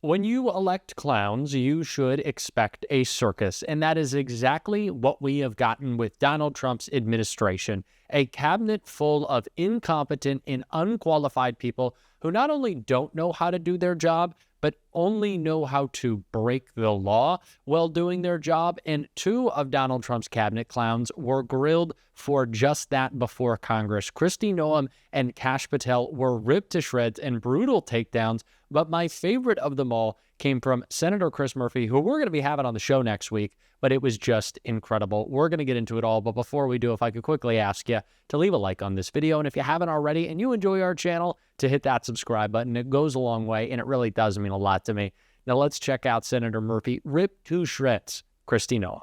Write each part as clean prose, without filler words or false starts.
When you elect clowns, you should expect a circus, and that is exactly what we have gotten with Donald Trump's administration, a cabinet full of incompetent and unqualified people who not only don't know how to do their job, but only know how to break the law while doing their job. And two of Donald Trump's cabinet clowns were grilled for just that before Congress. Kristi Noem and Kash Patel were ripped to shreds and brutal takedowns. But my favorite of them all came from Senator Chris Murphy, who we're going to be having on the show next week, but it was just incredible. We're going to get into it all, but before we do, if I could quickly ask you to leave a like on this video, and if you haven't already and you enjoy our channel, to hit that subscribe button. It goes a long way, and it really does mean a lot to me. Now let's check out Senator Murphy, ripped to shreds, Kristi Noem.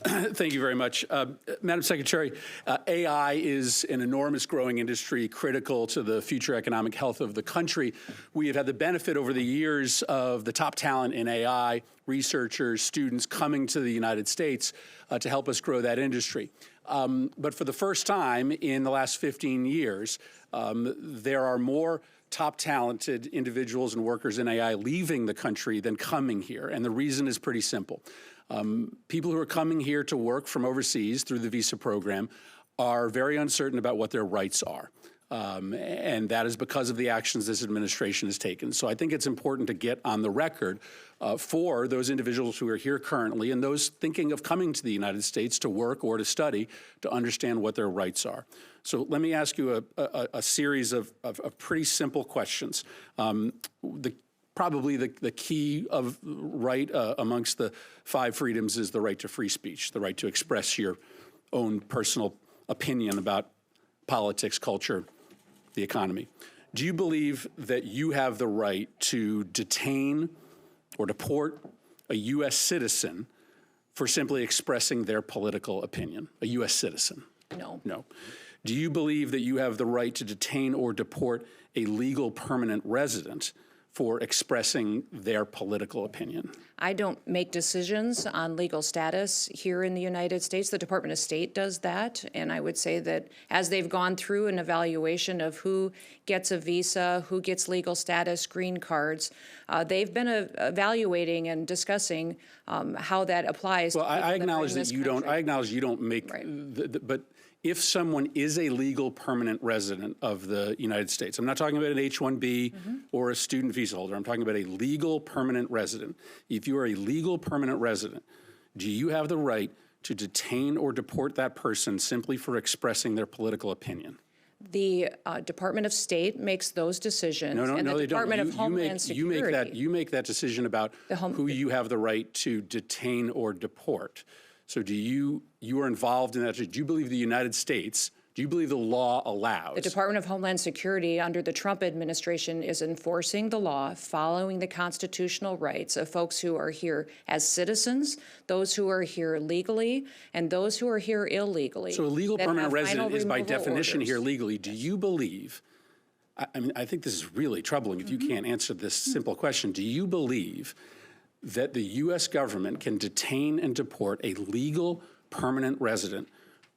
Thank you very much. Madam Secretary, AI is an enormous growing industry critical to the future economic health of the country. We have had the benefit over the years of the top talent in AI, researchers, students coming to the United States to help us grow that industry. But for the first time in the last 15 years, there are more top talented individuals and workers in AI leaving the country than coming here. And the reason is pretty simple. People who are coming here to work from overseas through the visa program are very uncertain about what their rights are. And that is because of the actions this administration has taken. So I think it's important to get on the record for those individuals who are here currently and those thinking of coming to the United States to work or to study to understand what their rights are. So let me ask you a series of pretty simple questions. Probably the key of right amongst the 5 freedoms is the right to free speech, the right to express your own personal opinion about politics, culture, the economy. Do you believe that you have the right to detain or deport a U.S. citizen for simply expressing their political opinion, a U.S. citizen? No. No. Do you believe that you have the right to detain or deport a legal permanent resident for expressing their political opinion? I don't make decisions on legal status here in the United States. The Department of State does that, and I would say that as they've gone through an evaluation of who gets a visa, who gets legal status, green cards, they've been evaluating and discussing how that applies. Well, to I acknowledge that you don't. I acknowledge you don't make. Right. But if someone is a legal permanent resident of the United States, I'm not talking about an H-1B or a student visa holder. I'm talking about a legal permanent resident. If you are a legal permanent resident, do you have the right to detain or deport that person simply for expressing their political opinion? The Department of State makes those decisions. No, and the they Department don't. of Homeland Security. You make that decision about who you have the right to detain or deport. So you are involved in that. Do you believe the United States, do you believe the law allows? The Department of Homeland Security under the Trump administration is enforcing the law, following the constitutional rights of folks who are here as citizens, those who are here legally, and those who are here illegally. So a legal permanent resident is by definition here legally. Do you believe, I mean, I think this is really troubling if you can't answer this simple question. Do you believe that the U.S. government can detain and deport a legal permanent resident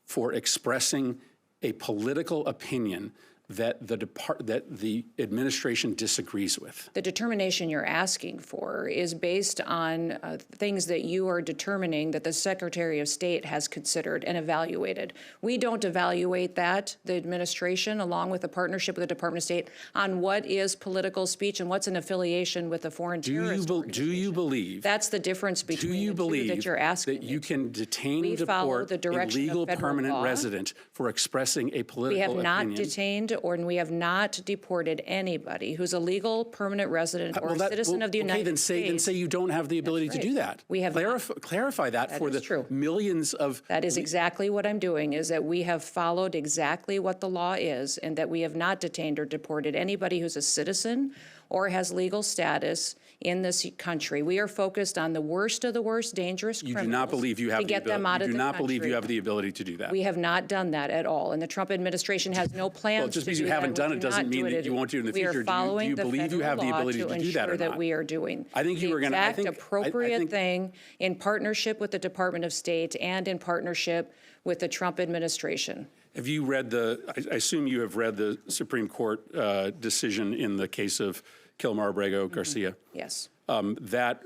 for expressing a political opinion that the administration disagrees with? The determination you're asking for is based on things that you are determining that the Secretary of State has considered and evaluated. We don't evaluate that, the administration, along with a partnership with the Department of State, on what is political speech and what's an affiliation with a foreign terrorist organization. Do you believe? That's the difference between the two that you're asking. That you can detain and deport a legal permanent resident for expressing a political opinion? We have not detained we have not deported anybody who's a legal permanent resident or a citizen of the United States. Then say you don't have the ability to do that. We have clarify that for the millions of. That is exactly what I'm doing, is that we have followed exactly what the law is, and that we have not detained or deported anybody who's a citizen or has legal status in this country. We are focused on the worst of the worst dangerous criminals. You do not believe you have to get them out of the country. You do not believe you have the ability to do that. We have not done that at all, and the Trump administration has no plans well, just because you haven't done it doesn't mean that you won't do it in the future. We are following do you believe you have the ability to do that or not? That we are doing. I think you were going to. The exact appropriate thing in partnership with the Department of State and in partnership with the Trump administration. Have you read I assume you have read the Supreme Court decision in the case of Kilmar Abrego Garcia. Yes. That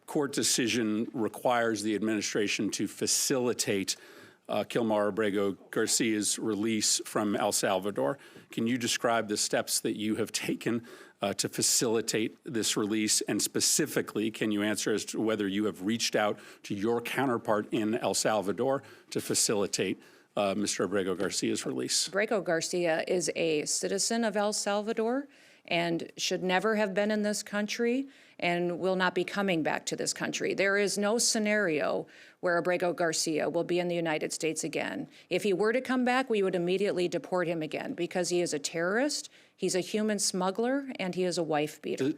court decision requires the administration to facilitate Kilmar Abrego Garcia's release from El Salvador. Can you describe the steps that you have taken to facilitate this release? And specifically, can you answer as to whether you have reached out to your counterpart in El Salvador to facilitate Mr. Abrego Garcia's release? Abrego Garcia is a citizen of El Salvador and should never have been in this country and will not be coming back to this country. There is no scenario where Abrego Garcia will be in the United States again. If he were to come back, we would immediately deport him again because he is a terrorist, he's a human smuggler, and he is a wife beater.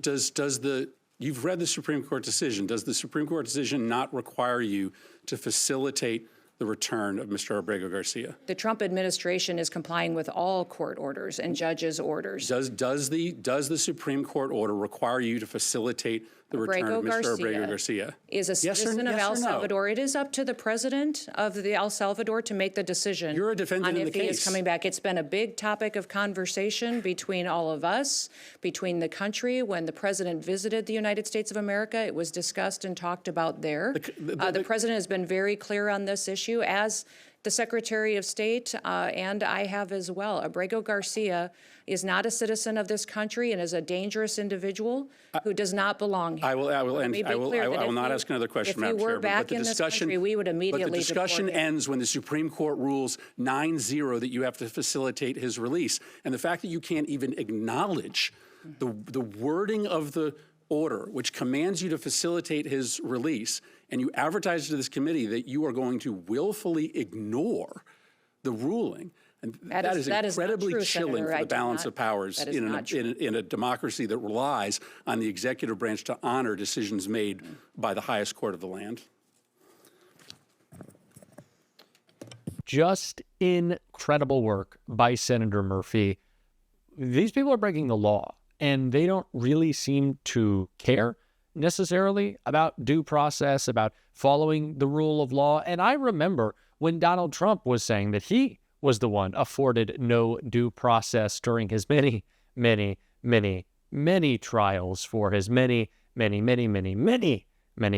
You've read the Supreme Court decision. Does the Supreme Court decision not require you to facilitate the return of Mr. Abrego Garcia? The Trump administration is complying with all court orders and judges' orders. Does the Supreme Court order require you to facilitate the return of Mr. Abrego Garcia? Is a citizen of El Salvador. It is up to the president of the El Salvador to make the decision. You're a defendant on in if the he case. is coming back. It's been a big topic of conversation between all of us, between the country. When the president visited the United States of America, it was discussed and talked about there. The president has been very clear on this issue, as the Secretary of State and I have as well. Abrego Garcia is not a citizen of this country and is a dangerous individual who does not belong here. I will not ask another question, Madam Chair. If he were back in this country, we would immediately deport him. But the discussion ends when the Supreme Court rules 9-0 that you have to facilitate his release. And the fact that you can't even acknowledge the wording of the order, which commands you to facilitate his release, and you advertise to this committee that you are going to willfully ignore the ruling, and that is incredibly chilling for the balance of powers in a democracy that relies on the executive branch to honor decisions made by the highest court of the land. Just incredible work by Senator Murphy. These people are breaking the law, and they don't really seem to care necessarily about due process, about following the rule of law. And I remember when Donald Trump was saying that he was the one afforded no due process during his many trials for his many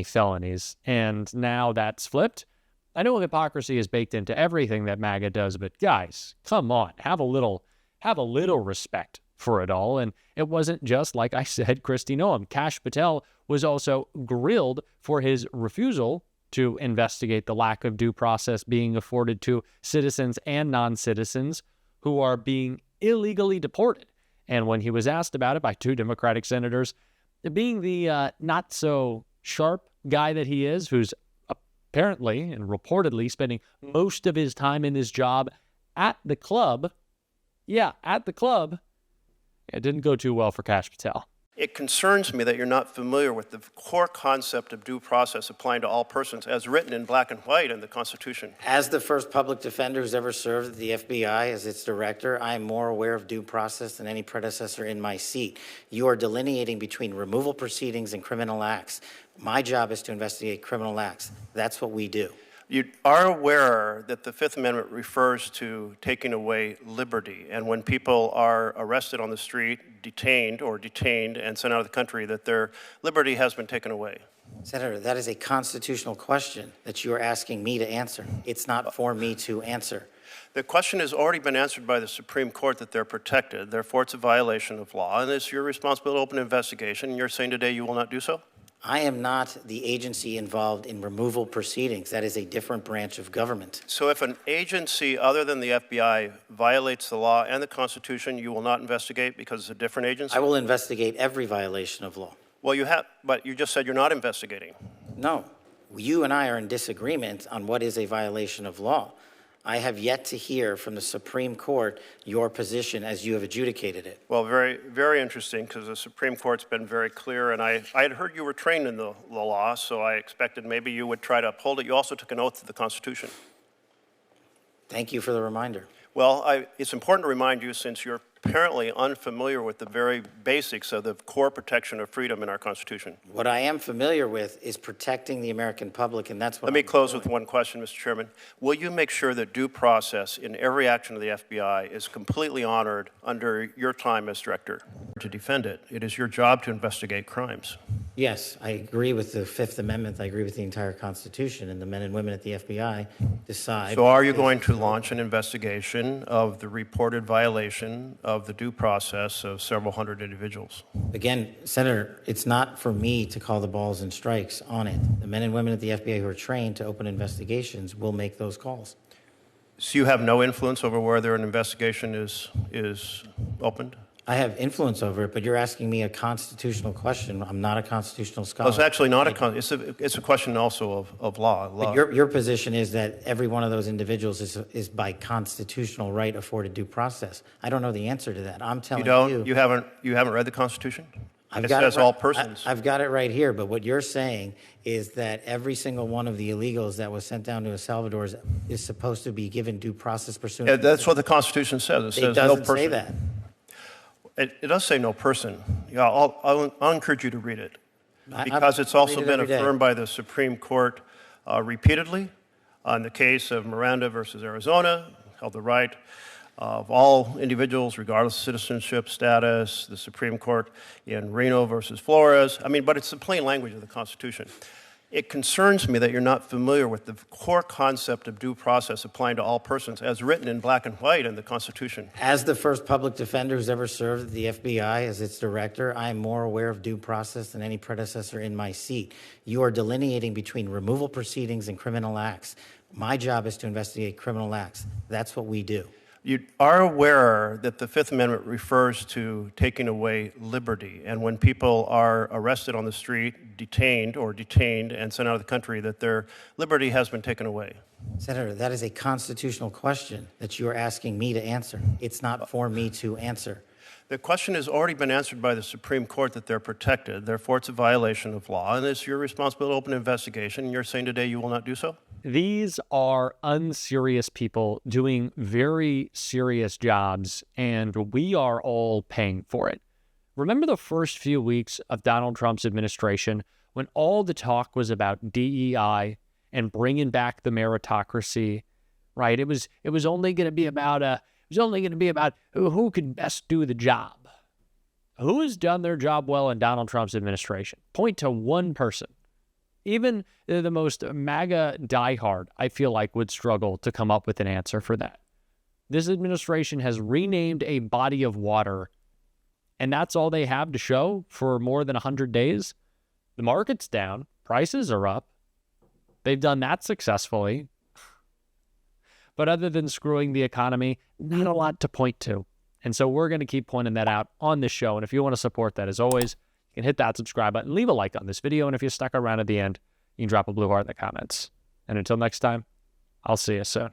felonies. And now that's flipped. I know hypocrisy is baked into everything that MAGA does, but guys, come on, have a little respect for it all. And it wasn't just, like I said, Kristi Noem. Kash Patel was also grilled for his refusal to investigate the lack of due process being afforded to citizens and non-citizens who are being illegally deported. And when he was asked about it by two Democratic senators, being the not-so-sharp guy that he is, who's apparently and reportedly spending most of his time in his job at the club, it didn't go too well for Kash Patel. It concerns me that you're not familiar with the core concept of due process applying to all persons as written in black and white in the Constitution. As the first public defender who's ever served the FBI as its director, I am more aware of due process than any predecessor in my seat. You are delineating between removal proceedings and criminal acts. My job is to investigate criminal acts. That's what we do. You are aware that the Fifth Amendment refers to taking away liberty, and when people are arrested on the street, detained and sent out of the country, that their liberty has been taken away. Senator, that is a constitutional question that you are asking me to answer. It's not for me to answer. The question has already been answered by the Supreme Court that they're protected. Therefore, it's a violation of law, and it's your responsibility to open an investigation, and you're saying today you will not do so? I am not the agency involved in removal proceedings. That is a different branch of government. So if an agency other than the FBI violates the law and the Constitution, you will not investigate because it's a different agency? I will investigate every violation of law. Well, you have, but you just said you're not investigating. No. You and I are in disagreement on what is a violation of law. I have yet to hear from the Supreme Court your position as you have adjudicated it. Well, very, very interesting, because the Supreme Court's been very clear, and I had heard you were trained in the law, so I expected maybe you would try to uphold it. You also took an oath to the Constitution. Thank you for the reminder. Well, it's important to remind you, since you're apparently unfamiliar with the very basics of the core protection of freedom in our Constitution. What I am familiar with is protecting the American public, and that's what Let me I'm close doing. with one question, Mr. Chairman. Will you make sure that due process in every action of the FBI is completely honored under your time as director? To defend it, it is your job to investigate crimes. Yes, I agree with the Fifth Amendment. I agree with the entire Constitution, and the men and women at the FBI decide. So are you going to launch an investigation of the reported violation of the due process of several hundred individuals? Again, Senator, it's not for me to call the balls and strikes on it. The men and women at the FBI who are trained to open investigations will make those calls. So you have no influence over whether an investigation is opened? I have influence over it, but you're asking me a constitutional question. I'm not a constitutional scholar. Well, it's actually not it's a question also of law. But your position is that every one of those individuals is by constitutional right afforded due process. I don't know the answer to that. I'm telling you. You haven't read the Constitution? I've It got says it right, all persons. I've got it right here, but what you're saying is that every single one of the illegals that was sent down to El Salvador is supposed to be given due process pursuant. Yeah, that's what the Constitution says. It says no doesn't person. say that. It does say no person. Yeah, I'll encourage you to read it because it's also been affirmed by the Supreme Court repeatedly. On the case of Miranda versus Arizona, held the right of all individuals, regardless of citizenship status. The Supreme Court in Reno versus Flores. I mean, but it's the plain language of the Constitution. It concerns me that you're not familiar with the core concept of due process applying to all persons as written in black and white in the Constitution. As the first public defender who's ever served at the FBI as its director, I am more aware of due process than any predecessor in my seat. You are delineating between removal proceedings and criminal acts. My job is to investigate criminal acts. That's what we do. You are aware that the Fifth Amendment refers to taking away liberty, and when people are arrested on the street, detained and sent out of the country, that their liberty has been taken away. Senator, that is a constitutional question that you are asking me to answer. It's not for me to answer. The question has already been answered by the Supreme Court that they're protected. Therefore, it's a violation of law, and it's your responsibility to open an investigation, and you're saying today you will not do so? These are unserious people doing very serious jobs, and we are all paying for it. Remember the first few weeks of Donald Trump's administration when all the talk was about DEI and bringing back the meritocracy, right? It was only going to be about who can best do the job. Who has done their job well in Donald Trump's administration? Point to one person. Even the most MAGA diehard, I feel like, would struggle to come up with an answer for that. This administration has renamed a body of water, and that's all they have to show for more than 100 days. The market's down. Prices are up. They've done that successfully. But other than screwing the economy, not a lot to point to. And so we're going to keep pointing that out on this show. And if you want to support that, as always, you can hit that subscribe button, leave a like on this video, and if you stuck around at the end, you can drop a blue heart in the comments. And until next time, I'll see you soon.